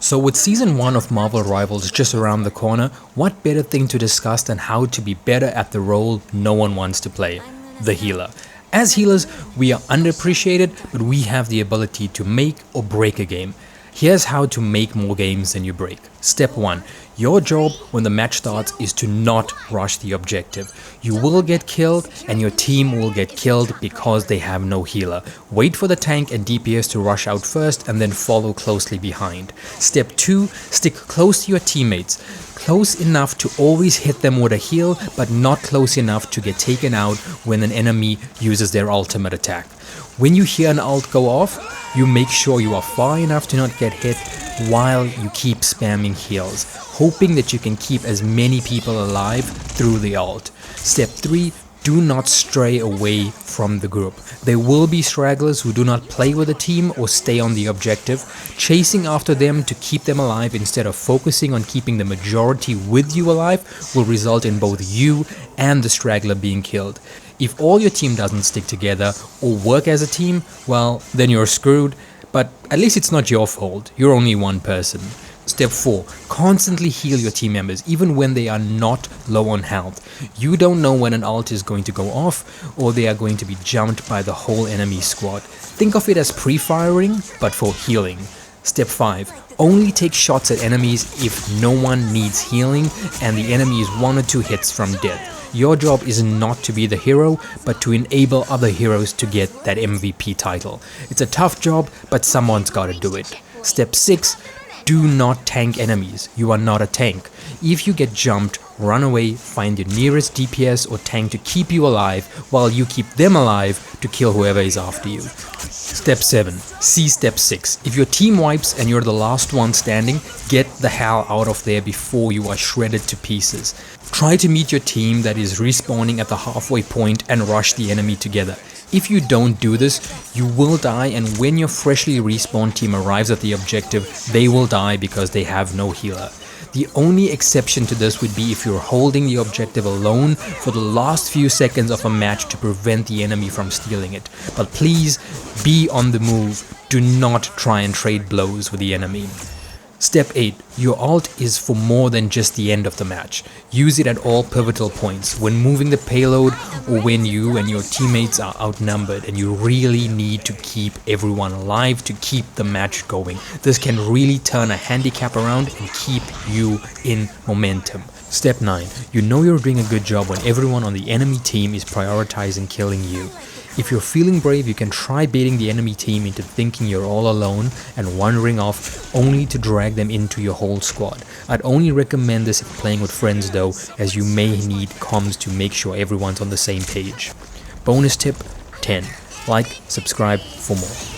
So with Season 1 of Marvel Rivals just around the corner, what better thing to discuss than how to be better at the role no one wants to play, the healer. As healers, we are underappreciated, but we have the ability to make or break a game. Here's how to make more games than you break. Step 1. Your job when the match starts is to not rush the objective. You will get killed and your team will get killed because they have no healer. Wait for the tank and DPS to rush out first and then follow closely behind. Step 2. Stick close to your teammates. Close enough to always hit them with a heal, but not close enough to get taken out when an enemy uses their ultimate attack. When you hear an ult go off, you make sure you are far enough to not get hit while you keep spamming heals, hoping that you can keep as many people alive through the ult. Step 3. Do not stray away from the group. There will be stragglers who do not play with the team or stay on the objective. Chasing after them to keep them alive instead of focusing on keeping the majority with you alive will result in both you and the straggler being killed. If all your team doesn't stick together or work as a team, well, then you're screwed, but at least it's not your fault. You're only one person. Step 4. Constantly heal your team members, even when they are not low on health. You don't know when an ult is going to go off or they are going to be jumped by the whole enemy squad. Think of it as pre-firing, but for healing. Step 5. Only take shots at enemies if no one needs healing and the enemy is 1 or 2 hits from death. Your job is not to be the hero, but to enable other heroes to get that MVP title. It's a tough job, but someone's gotta do it. Step 6. Do not tank enemies. You are not a tank. If you get jumped, run away, find your nearest DPS or tank to keep you alive while you keep them alive to kill whoever is after you. Step 7. See Step 6. If your team wipes and you're the last one standing, get the hell out of there before you are shredded to pieces. Try to meet your team that is respawning at the halfway point and rush the enemy together. If you don't do this, you will die, and when your freshly respawned team arrives at the objective, they will die because they have no healer. The only exception to this would be if you're holding the objective alone for the last few seconds of a match to prevent the enemy from stealing it. But please be on the move. Do not try and trade blows with the enemy. Step 8. Your ult is for more than just the end of the match. Use it at all pivotal points, when moving the payload or when you and your teammates are outnumbered and you really need to keep everyone alive to keep the match going. This can really turn a handicap around and keep you in momentum. Step 9. You know you're doing a good job when everyone on the enemy team is prioritizing killing you. If you're feeling brave, you can try baiting the enemy team into thinking you're all alone and wandering off only to drag them into your whole squad. I'd only recommend this if playing with friends though, as you may need comms to make sure everyone's on the same page. Bonus tip 10. Like, subscribe for more.